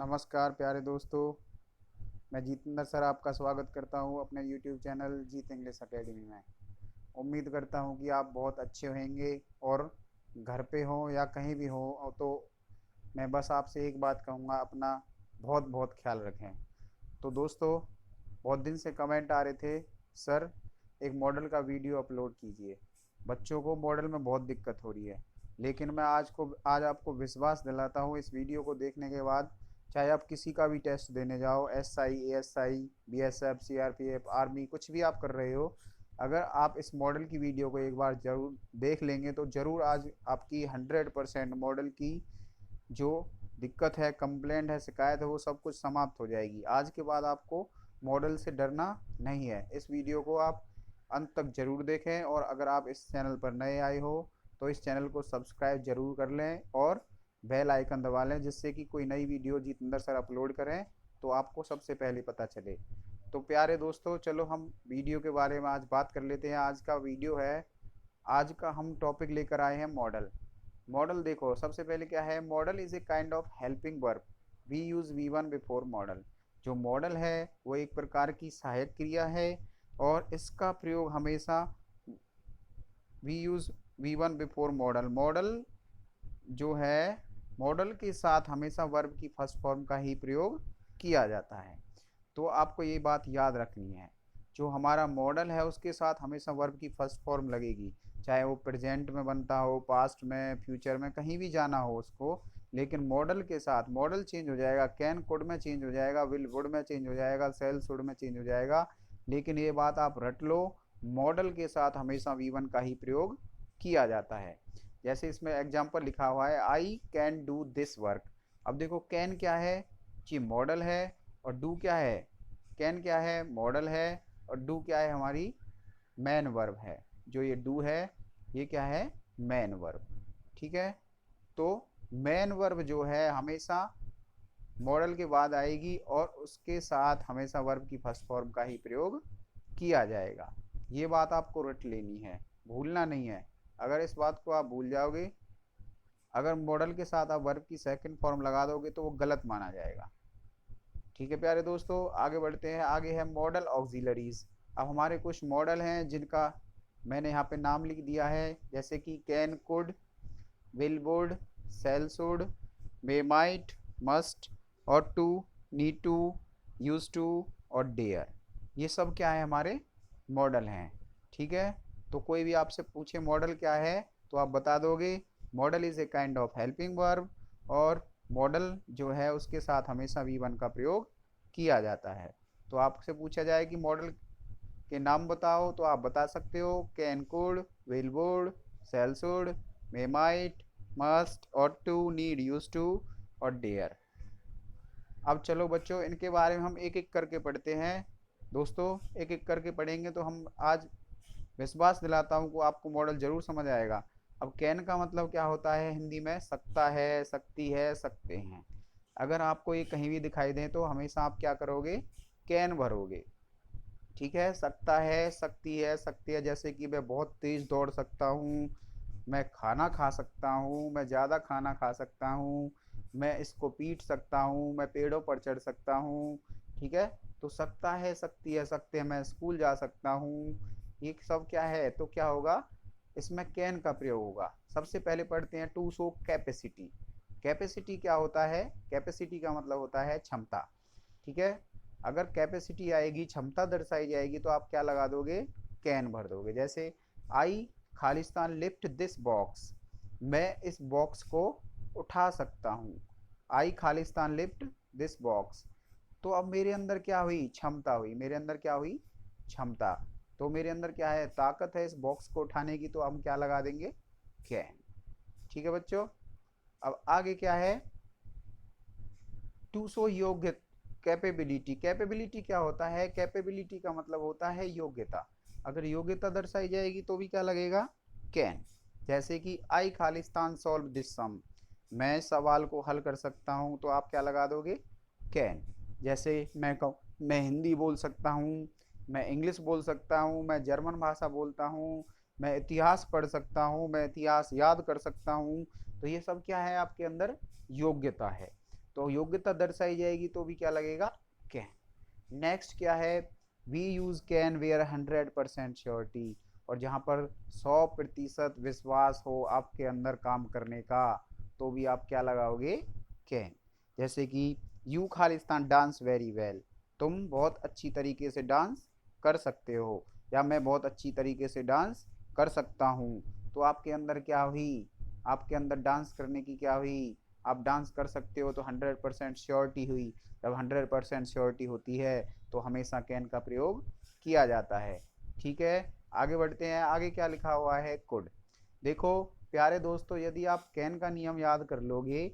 नमस्कार प्यारे दोस्तों। मैं जितेंद्र सर आपका स्वागत करता हूं अपने यूट्यूब चैनल जीत इंग्लिश एकेडमी में। उम्मीद करता हूं कि आप बहुत अच्छे होंगे और घर पे हो या कहीं भी हो। और तो मैं बस आपसे एक बात कहूंगा, अपना बहुत बहुत ख्याल रखें। तो दोस्तों, बहुत दिन से कमेंट आ रहे थे, सर एक मॉडल का वीडियो अपलोड कीजिए। बच्चों को मॉडल में बहुत दिक्कत हो रही है। लेकिन मैं आज आपको विश्वास दिलाता हूँ इस वीडियो को देखने के बाद। चाहे आप किसी का भी टेस्ट देने जाओ, SI ASI BSF CRPF army, कुछ भी आप कर रहे हो, अगर आप इस मॉडल की वीडियो को एक बार जरूर देख लेंगे तो जरूर आज आपकी 100% मॉडल की जो दिक्कत है, कंप्लेंट है, शिकायत है, वो सब कुछ समाप्त हो जाएगी। आज के बाद आपको मॉडल से डरना नहीं है। इस वीडियो को आप अंत तक जरूर देखें, और अगर आप इस चैनल पर नए आए हो तो इस चैनल को सब्सक्राइब जरूर कर लें और बेल आइकन दबा लें, जिससे कि कोई नई वीडियो जितेंद्र सर अपलोड करें तो आपको सबसे पहले पता चले। तो प्यारे दोस्तों, चलो हम वीडियो के बारे में आज बात कर लेते हैं। आज का वीडियो है, आज का हम टॉपिक लेकर आए हैं मॉडल। मॉडल देखो, सबसे पहले क्या है, modal is a kind of helping verb. We use V1 before modal. जो मॉडल है वो एक प्रकार की सहायक क्रिया है, और इसका प्रयोग हमेशा we use V1 before modal. Modal जो है, मॉडल के साथ हमेशा वर्ब की फर्स्ट फॉर्म का ही प्रयोग किया जाता है। तो आपको ये बात याद रखनी है, जो हमारा मॉडल है उसके साथ हमेशा वर्ब की फर्स्ट फॉर्म लगेगी। चाहे वो प्रेजेंट में बनता हो, पास्ट में, फ्यूचर में, कहीं भी जाना हो उसको। लेकिन मॉडल के साथ मॉडल चेंज हो जाएगा, कैन कुड में चेंज हो जाएगा, विल वुड में चेंज हो जाएगा, सेल शुड में चेंज हो जाएगा। लेकिन ये बात आप रट लो, मॉडल के साथ हमेशा V1 का ही प्रयोग किया जाता है। जैसे इसमें एग्जाम्पल लिखा हुआ है, I can do this work. अब देखो, कैन क्या है जी, मॉडल है। और डू क्या है, कैन क्या है, मॉडल है। और डू क्या है, हमारी मैन वर्ब है। जो ये डू है, ये क्या है, मैन वर्ब। ठीक है। तो मैन वर्ब जो है हमेशा मॉडल के बाद आएगी, और उसके साथ हमेशा वर्ब की फर्स्ट फॉर्म का ही प्रयोग किया जाएगा। ये बात आपको रट लेनी है, भूलना नहीं है। अगर इस बात को आप भूल जाओगे, अगर मॉडल के साथ आप वर्ब की सेकंड फॉर्म लगा दोगे तो वो गलत माना जाएगा। ठीक है प्यारे दोस्तों, आगे बढ़ते हैं। आगे है मॉडल ऑक्सिलरीज। अब हमारे कुछ मॉडल हैं जिनका मैंने यहाँ पे नाम लिख दिया है, जैसे कि can could, will would, shall should, may might, must, और to, need to, use to, और डेयर। ये सब क्या है, हमारे मॉडल हैं। ठीक है। तो कोई भी आपसे पूछे मॉडल क्या है तो आप बता दोगे model is a kind of helping verb, और मॉडल जो है उसके साथ हमेशा V1 का प्रयोग किया जाता है। तो आपसे पूछा जाए कि मॉडल के नाम बताओ तो आप बता सकते हो can could, will would, shall should, may might, must, और टू, नीड, यूज टू, और डेयर। अब चलो बच्चों, इनके बारे में हम एक एक करके पढ़ते हैं। दोस्तों, एक एक करके पढ़ेंगे तो हम आज विश्वास दिलाता हूँ कि आपको मॉडल जरूर समझ आएगा। अब कैन का मतलब क्या होता है हिंदी में, सकता है, सकती है, सकते हैं। अगर आपको ये कहीं भी दिखाई दे तो हमेशा आप क्या करोगे, कैन भरोगे। ठीक है। सकता है, सकती है, सकती है, जैसे कि मैं बहुत तेज दौड़ सकता हूँ, मैं खाना खा सकता हूँ, मैं ज़्यादा खाना खा सकता हूँ, मैं इसको पीट सकता हूँ, मैं पेड़ों पर चढ़ सकता हूँ। ठीक है। तो सकता है, सकती है, सकते हैं, मैं स्कूल जा सकता हूँ। ये सब क्या है, तो क्या होगा, इसमें कैन का प्रयोग होगा। सबसे पहले पढ़ते हैं टू शो कैपेसिटी। कैपेसिटी क्या होता है, कैपेसिटी का मतलब होता है क्षमता। ठीक है। अगर कैपेसिटी आएगी, क्षमता दर्शाई जाएगी, तो आप क्या लगा दोगे, कैन भर दोगे। जैसे आई खालिस्तान लिफ्ट दिस बॉक्स, मैं इस बॉक्स को उठा सकता हूँ। आई खालिस्तान लिफ्ट दिस बॉक्स। तो अब मेरे अंदर क्या हुई, क्षमता हुई, मेरे अंदर क्या हुई, क्षमता। तो मेरे अंदर क्या है, ताकत है इस बॉक्स को उठाने की, तो हम क्या लगा देंगे, कैन। ठीक है बच्चों। अब आगे क्या है, टू शो योग्य कैपेबिलिटी। कैपेबिलिटी क्या होता है, कैपेबिलिटी का मतलब होता है योग्यता। अगर योग्यता दर्शाई जाएगी तो भी क्या लगेगा, कैन। जैसे कि आई खालिस्तान सॉल्व दिस सम, मैं सवाल को हल कर सकता हूँ, तो आप क्या लगा दोगे, कैन। जैसे मैं कहूँ, मैं हिंदी बोल सकता हूँ, मैं इंग्लिश बोल सकता हूँ, मैं जर्मन भाषा बोलता हूँ, मैं इतिहास पढ़ सकता हूँ, मैं इतिहास याद कर सकता हूँ। तो ये सब क्या है, आपके अंदर योग्यता है। तो तो योग्यता दर्शाई जाएगी तो भी क्या लगेगा, कैन। नेक्स्ट क्या है, we use can where 100% surety, और जहां पर 100% विश्वास हो आपके अंदर काम करने का तो भी आप क्या लगाओगे, कैन। जैसे कि you Khalistan dance very well, तुम बहुत अच्छी तरीके से डांस कर सकते हो, या मैं बहुत अच्छी तरीके से डांस कर सकता हूँ। तो आपके अंदर क्या हुई, आपके अंदर डांस करने की क्या हुई, आप डांस कर सकते हो तो 100% श्योरिटी हुई। जब 100% श्योरिटी होती है तो हमेशा कैन का प्रयोग किया जाता है। ठीक है, आगे बढ़ते हैं। आगे क्या लिखा हुआ है, कुड। देखो प्यारे दोस्तों, यदि आप कैन का नियम याद कर लोगे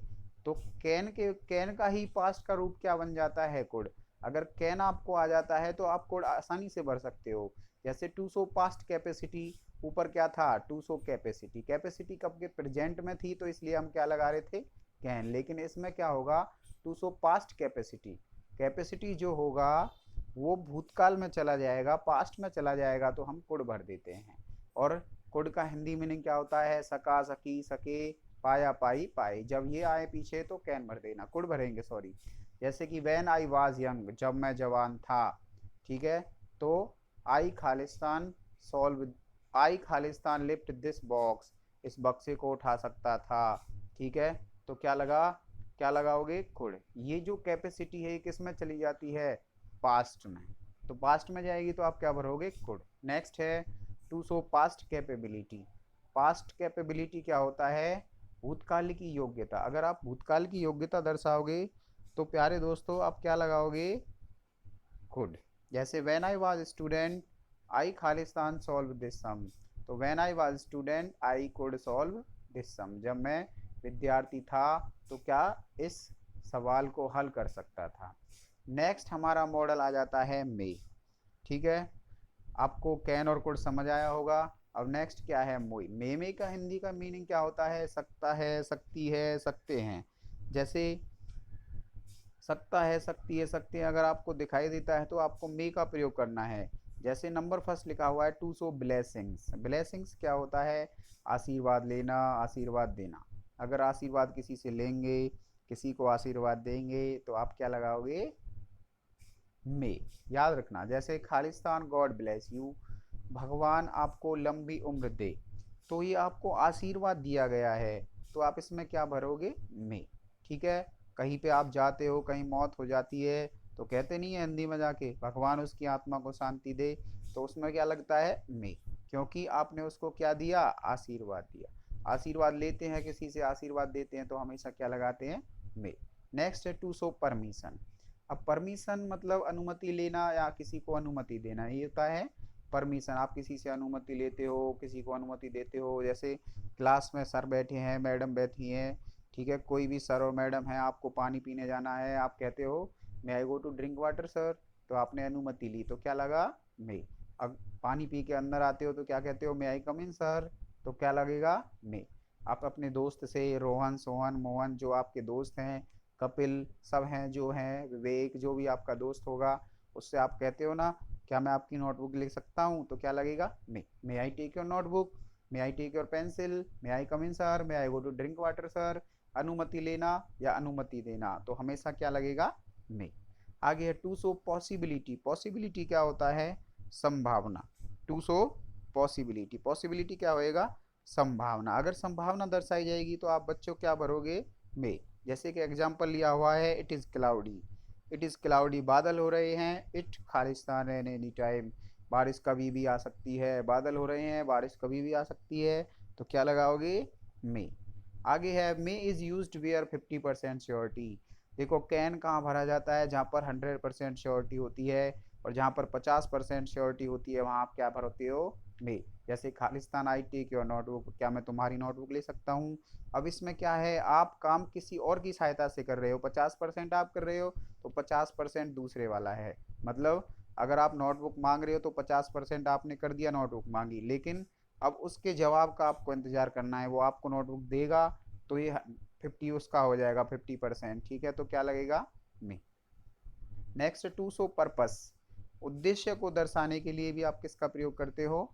तो कैन का ही पास्ट का रूप क्या बन जाता है, कुड। अगर कैन आपको आ जाता है तो आप कुड आसानी से भर सकते हो। जैसे टू सो पास्ट कैपेसिटी, ऊपर क्या था, टू सो कैपेसिटी, कैपेसिटी कब के प्रेजेंट में थी तो इसलिए हम क्या लगा रहे थे, कैन। लेकिन इसमें क्या होगा, to show past capacity, capacity जो होगा वो भूतकाल में चला जाएगा, पास्ट में चला जाएगा तो हम कुड भर देते हैं। और कुड का हिंदी मीनिंग क्या होता है, सका सकी सके, पाया पाई पाई। जब ये आए पीछे तो कैन भर देना, कुड भरेंगे, सॉरी। जैसे कि व्हेन आई वाज यंग, जब मैं जवान था। ठीक है, तो आई खालिस्तान सॉल्व, आई खालिस्तान लिफ्ट दिस बॉक्स, इस बक्से को उठा सकता था। ठीक है, तो क्या लगा, क्या लगाओगे, कुड। ये जो कैपेसिटी है किस में चली जाती है, पास्ट में, तो पास्ट में जाएगी तो आप क्या भरोगे, कुड। नेक्स्ट है to show past capability. Past capability क्या होता है, भूतकाल की योग्यता। अगर आप भूतकाल की योग्यता दर्शाओगे तो प्यारे दोस्तों आप क्या लगाओगे, कुड। जैसे when I was student I खालिस्तान सॉल्व दिस सम, तो when I was student I could solve this sum, जब मैं विद्यार्थी था तो क्या इस सवाल को हल कर सकता था। नेक्स्ट हमारा मॉडल आ जाता है मे। ठीक है, आपको कैन और कुड समझ आया होगा। अब नेक्स्ट क्या है, मोई। मे का हिंदी का मीनिंग क्या होता है, सकता है, सकती है, सकते हैं। जैसे सकता है, सकती है, सकते हैं अगर आपको दिखाई देता है तो आपको मे का प्रयोग करना है। जैसे नंबर फर्स्ट लिखा हुआ है टू सो ब्लेसिंग्स, ब्लेसिंग्स क्या होता है, आशीर्वाद लेना, आशीर्वाद देना। अगर आशीर्वाद किसी से लेंगे, किसी को आशीर्वाद देंगे तो आप क्या लगाओगे, में। याद रखना, जैसे खालिस्तान गॉड ब्लेस यू, भगवान आपको लंबी उम्र दे, तो ये आपको आशीर्वाद दिया गया है तो आप इसमें क्या भरोगे, में। ठीक है, कहीं पे आप जाते हो, कहीं मौत हो जाती है तो कहते नहीं है हिंदी में जाके भगवान उसकी आत्मा को शांति दे, तो उसमें क्या लगता है, में, क्योंकि आपने उसको क्या दिया, आशीर्वाद दिया। आशीर्वाद लेते हैं किसी से, आशीर्वाद देते हैं तो हमेशा क्या लगाते हैं, में। नेक्स्ट है टू शो परमिशन। अब परमिशन मतलब अनुमति लेना या किसी को अनुमति देना, ये होता है परमिशन। आप किसी से अनुमति लेते हो, किसी को अनुमति देते हो। जैसे क्लास में सर बैठे हैं, मैडम बैठी हैं, ठीक है, कोई भी सर और मैडम है, आपको पानी पीने जाना है, आप कहते हो may I go to drink water sir, तो आपने अनुमति ली तो क्या लगा, मे। अब पानी पी के अंदर आते हो तो क्या कहते हो, may I come in sir, तो क्या लगेगा, मे। आप अपने दोस्त से, रोहन सोहन मोहन जो आपके दोस्त हैं, कपिल सब हैं जो हैं, विवेक जो भी आपका दोस्त होगा, उससे आप कहते हो ना, क्या मैं आपकी नोटबुक ले सकता हूँ, तो क्या लगेगा, may I take your notebook, may I take your pencil, may I come in sir, may I go to drink water sir. अनुमति लेना या अनुमति देना तो हमेशा क्या लगेगा, मे। आगे है टू सो पॉसिबिलिटी। पॉसिबिलिटी क्या होता है, संभावना। टू सो पॉसिबिलिटी, पॉसिबिलिटी क्या होएगा, संभावना। अगर संभावना दर्शाई जाएगी तो आप बच्चों क्या भरोगे, मे। जैसे कि एग्जाम्पल लिया हुआ है, it is cloudy, it is cloudy, बादल हो रहे हैं, it Khalistan an any time, बारिश कभी भी आ सकती है, बादल हो रहे हैं, बारिश कभी भी आ सकती है, तो क्या लगाओगे, मे। आगे है मे इज़ यूज्ड वेयर 50% श्योरिटी। देखो कैन कहाँ भरा जाता है, जहाँ पर 100% श्योरिटी होती है, और जहाँ पर 50% श्योरिटी होती है वहाँ आप क्या भरते हो, मे। जैसे खालिस्तान आई टेक योर नोटबुक, क्या मैं तुम्हारी नोटबुक ले सकता हूँ। अब इसमें क्या है, आप काम किसी और की सहायता से कर रहे हो, 50% आप कर रहे हो तो 50% दूसरे वाला है। मतलब अगर आप नोटबुक मांग रहे हो तो 50% आपने कर दिया, नोटबुक मांगी, लेकिन अब उसके जवाब का आपको इंतजार करना है, वो आपको नोटबुक देगा तो ये 50 उसका हो जाएगा, 50%। ठीक है, तो क्या लगेगा, में। नेक्स्ट टू सो पर्पस, उद्देश्य को दर्शाने के लिए भी आप किसका प्रयोग करते हो,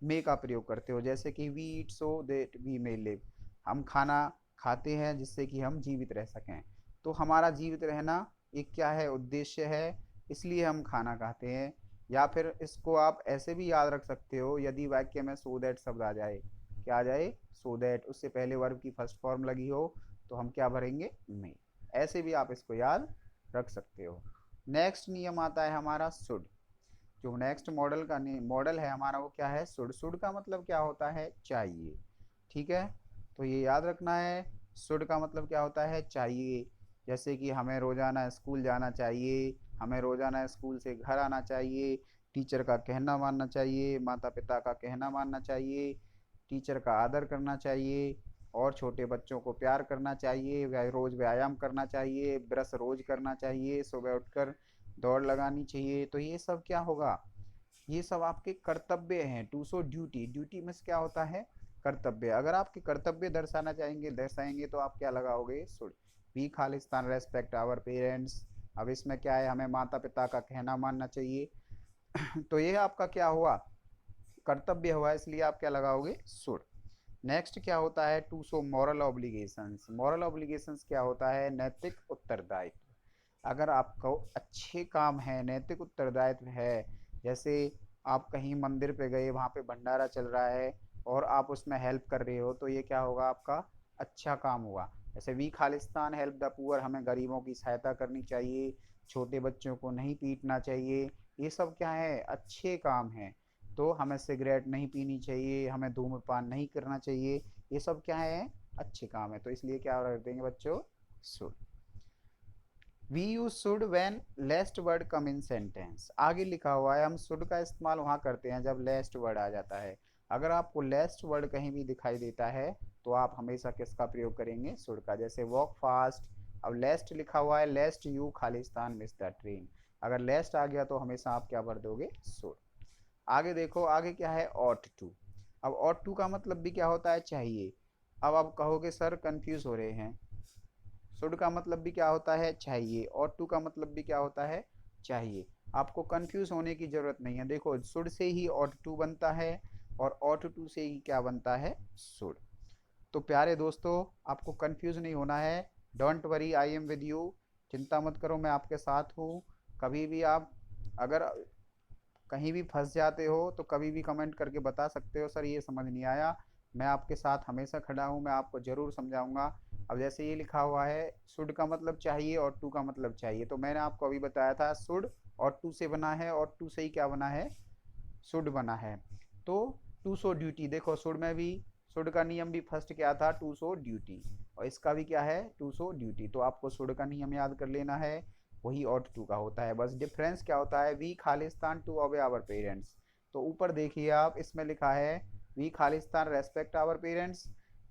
मे का प्रयोग करते हो। जैसे कि we eat so that we may live, हम खाना खाते हैं जिससे कि हम जीवित रह सकें, तो हमारा जीवित रहना एक क्या है, उद्देश्य है, इसलिए हम खाना खाते हैं। या फिर इसको आप ऐसे भी याद रख सकते हो, यदि वाक्य में सो दैट शब्द आ जाए, क्या आ जाए, सो दैट, उससे पहले वर्ब की फर्स्ट फॉर्म लगी हो, तो हम क्या भरेंगे, में। ऐसे भी आप इसको याद रख सकते हो। नेक्स्ट नियम आता है हमारा शुड। जो नेक्स्ट मॉडल है हमारा, वो क्या है, शुड। शुड का मतलब क्या होता है, चाहिए। ठीक है, तो ये याद रखना है, शुड का मतलब क्या होता है, चाहिए। जैसे कि हमें रोजाना स्कूल जाना चाहिए, हमें रोजाना स्कूल से घर आना चाहिए, टीचर का कहना मानना चाहिए, माता पिता का कहना मानना चाहिए, टीचर का आदर करना चाहिए, और छोटे बच्चों को प्यार करना चाहिए, रोज व्यायाम करना चाहिए, ब्रश रोज करना चाहिए, सुबह उठकर दौड़ लगानी चाहिए। तो ये सब क्या होगा, ये सब आपके कर्तव्य हैं। टू सो ड्यूटी, ड्यूटी में क्या होता है, कर्तव्य। अगर आपके कर्तव्य दर्शाएंगे तो आप क्या लगाओगे, शुड। वी खालिस्तान रेस्पेक्ट आवर पेरेंट्स। अब इसमें क्या है, हमें माता पिता का कहना मानना चाहिए। तो ये आपका क्या हुआ, कर्तव्य हुआ, इसलिए आप क्या लगाओगे, शुड। नेक्स्ट क्या होता है, to show moral obligations. Moral obligations क्या होता है, नैतिक उत्तरदायित्व। अगर आपको अच्छे काम है, नैतिक उत्तरदायित्व है, जैसे आप कहीं मंदिर पे गए, वहाँ पे भंडारा चल रहा है और आप उसमें हेल्प कर रहे हो, तो ये क्या होगा, आपका अच्छा काम हुआ। जैसे वी खालिस्तान हेल्प द पुअर, हमें गरीबों की सहायता करनी चाहिए, छोटे बच्चों को नहीं पीटना चाहिए। ये सब क्या है, अच्छे काम हैं। तो हमें सिगरेट नहीं पीनी चाहिए, हमें धूम्रपान नहीं करना चाहिए, ये सब क्या है, अच्छे काम है। तो इसलिए क्या कर देंगे बच्चों, should. We use should when lest word come in sentence. आगे लिखा हुआ है, हम शुड का इस्तेमाल वहां करते हैं जब लेस्ट वर्ड आ जाता है। अगर आपको लेस्ट वर्ड कहीं भी दिखाई देता है, तो आप हमेशा किसका प्रयोग करेंगे, शुड का। जैसे वॉक फास्ट, अब लेस्ट लिखा हुआ है, लेस्ट you Khalistan miss the train. अगर लेस्ट आ गया तो हमेशा आप क्या भर दोगे, शुड। आगे देखो, आगे क्या है, ऑट टू। अब ऑट टू का मतलब भी क्या होता है, चाहिए। अब आप कहोगे सर कंफ्यूज हो रहे हैं, शुड का मतलब भी क्या होता है, चाहिए, ऑट टू का मतलब भी क्या होता है, चाहिए। आपको कंफ्यूज होने की जरूरत नहीं है। देखो, should say he ought to बनता है और ऑट टू से ही क्या बनता है, शुड। तो प्यारे दोस्तों, आपको कंफ्यूज नहीं होना है। Don't worry, I am with you. चिंता मत करो, मैं आपके साथ हूँ। कभी भी आप अगर कहीं भी फंस जाते हो तो कभी भी कमेंट करके बता सकते हो, सर ये समझ नहीं आया। मैं आपके साथ हमेशा खड़ा हूँ, मैं आपको ज़रूर समझाऊंगा। अब जैसे ये लिखा हुआ है, शुड का मतलब चाहिए और टू का मतलब चाहिए, तो मैंने आपको अभी बताया था, शुड और टू से बना है, और टू से ही क्या बना है, शुड बना है। तो टू सो ड्यूटी, देखो शुड में भी, शुड का नियम भी फर्स्ट क्या था, टू सो ड्यूटी, और इसका भी क्या है, टू सो ड्यूटी। तो आपको शुड का नियम याद कर लेना है, वही ऑट टू का होता है। बस डिफरेंस क्या होता है, वी खालिस्तान टू ओबे आवर पेरेंट्स। तो ऊपर देखिए आप, इसमें लिखा है वी खालिस्तान रेस्पेक्ट आवर पेरेंट्स।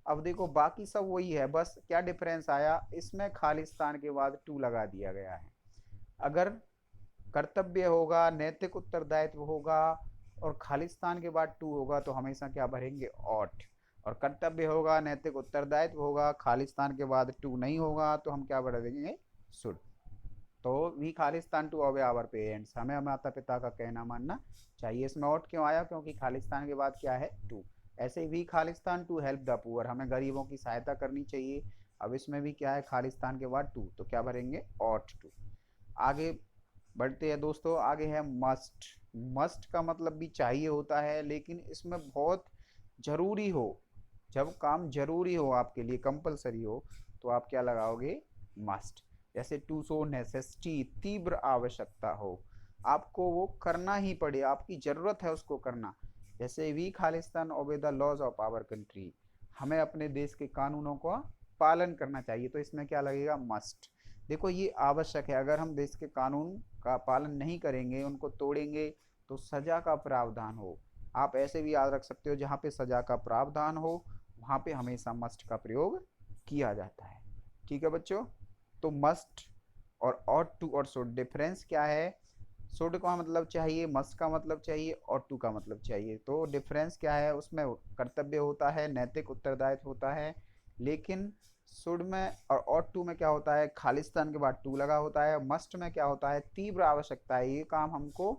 अब देखो बाकी सब वही है, बस क्या डिफरेंस आया, इसमें खालिस्तान के बाद टू लगा दिया गया है। अगर कर्तव्य होगा, नैतिक उत्तरदायित्व होगा और खालिस्तान के बाद टू होगा, तो हमेशा क्या भरेंगे, ऑट। और कर्तव्य होगा, नैतिक उत्तरदायित्व होगा, खालिस्तान के बाद टू नहीं होगा, तो हम क्या भर देंगे, शुड। तो वी खालिस्तान टू ओबे आवर पेरेंट्स, हमें माता पिता का कहना मानना चाहिए। इसमें ऑट क्यों आया, क्योंकि खालिस्तान के बाद क्या है, टू। ऐसे ही वी खालिस्तान टू हेल्प द पुअर, हमें गरीबों की सहायता करनी चाहिए। अब इसमें भी क्या है, खालिस्तान के बाद टू, तो क्या भरेंगे, ऑट टू। आगे बढ़ते हैं दोस्तों, आगे है मस्ट। मस्ट का मतलब भी चाहिए होता है, लेकिन इसमें बहुत जरूरी हो, जब काम जरूरी हो, आपके लिए कंपलसरी हो, तो आप क्या लगाओगे, मस्ट। जैसे टू सो नेसेसिटी, तीव्र आवश्यकता हो, आपको वो करना ही पड़े, आपकी जरूरत है उसको करना। जैसे वी खालिस्तान obey the laws of our country, हमें अपने देश के कानूनों का पालन करना चाहिए, तो इसमें क्या लगेगा, मस्ट। देखो ये आवश्यक है, अगर हम देश के कानून का पालन नहीं करेंगे, उनको तोड़ेंगे, तो सजा का प्रावधान हो। आप ऐसे भी याद रख सकते हो, जहाँ पे सजा का प्रावधान हो, वहाँ पे हमेशा मस्ट का प्रयोग किया जाता है। ठीक है बच्चों, तो मस्ट और ऑट टू और शुड, डिफरेंस क्या है, शुड का मतलब चाहिए, मस्ट का मतलब चाहिए, और टू का मतलब चाहिए। तो डिफरेंस क्या है, उसमें कर्तव्य होता है, नैतिक उत्तरदायित्व होता है, लेकिन शुड में और ऑट टू में क्या होता है, खालिस्तान के बाद टू लगा होता है। मस्ट में क्या होता है, तीव्र आवश्यकता है, ये काम हमको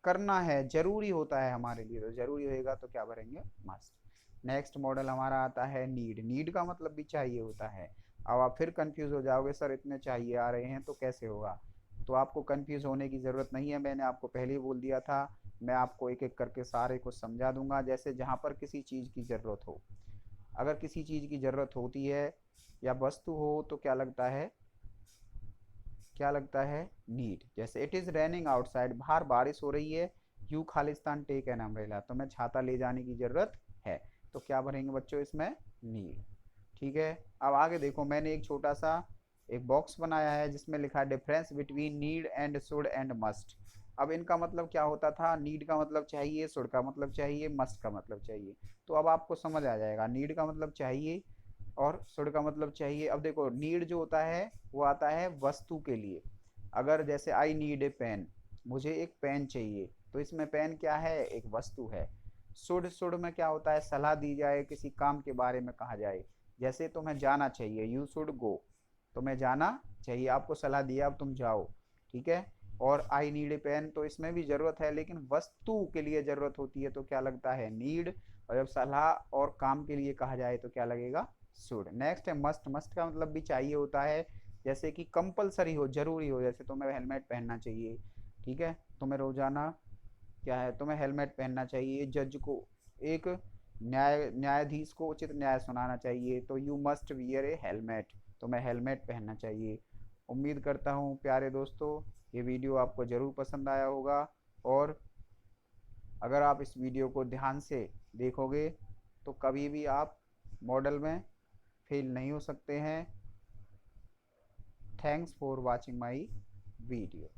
करना है, जरूरी होता है हमारे लिए, तो जरूरी होएगा तो क्या भरेंगे, मस्ट। नेक्स्ट मॉडल हमारा आता है नीड। नीड का मतलब भी चाहिए होता है। अब आप फिर कंफ्यूज हो जाओगे, सर इतने चाहिए आ रहे हैं तो कैसे होगा। तो आपको कंफ्यूज होने की ज़रूरत नहीं है, मैंने आपको पहले ही बोल दिया था। मैं आपको एक एक करके सारे को समझा दूंगा। जैसे जहाँ पर किसी चीज़ की ज़रूरत हो, अगर किसी चीज़ की ज़रूरत होती है या वस्तु हो तो क्या लगता है, क्या लगता है, नीड। जैसे इट इज़ रेनिंग आउटसाइड, बाहर बारिश हो रही है, यू खालिस्तान टेक एन अम्ब्रेला, तो मैं छाता ले जाने की ज़रूरत है। तो क्या भरेंगे बच्चों इसमें, नीड। ठीक है। अब आगे देखो, मैंने एक छोटा सा एक बॉक्स बनाया है जिसमें लिखा है difference between need and should and must. अब इनका मतलब क्या होता था, नीड का मतलब चाहिए, शुड का मतलब चाहिए, मस्ट का मतलब चाहिए। तो अब आपको समझ आ जाएगा, नीड का मतलब चाहिए और शुड का मतलब चाहिए। अब देखो, नीड जो होता है वो आता है वस्तु के लिए। अगर जैसे आई नीड ए पेन, मुझे एक पेन चाहिए, तो इसमें पेन क्या है, एक वस्तु है। शुड, शुड में क्या होता है, सलाह दी जाए, किसी काम के बारे में कहा जाए। जैसे तुम्हें जाना चाहिए, यू शुड गो, तुम्हें जाना चाहिए, आपको सलाह दिया अब तुम जाओ। ठीक है। और आई नीड ए पेन, तो इसमें भी जरूरत है लेकिन वस्तु के लिए जरूरत होती है तो क्या लगता है, नीड। और जब सलाह और काम के लिए कहा जाए तो क्या लगेगा, शुड। नेक्स्ट है मस्ट। मस्ट का मतलब भी चाहिए होता है, जैसे कि कंपलसरी हो, जरूरी हो, जैसे तुम्हें हेलमेट पहनना चाहिए। ठीक है। तुम्हें रोजाना क्या है, तुम्हें हेलमेट पहनना चाहिए। जज को, एक न्यायाधीश को उचित न्याय सुनाना चाहिए, तो you must wear A helmet, तुम्हें हेलमेट पहनना चाहिए। उम्मीद करता हूँ प्यारे दोस्तों ये वीडियो आपको ज़रूर पसंद आया होगा, और अगर आप इस वीडियो को ध्यान से देखोगे तो कभी भी आप मॉडल में फेल नहीं हो सकते हैं। Thanks for watching my video.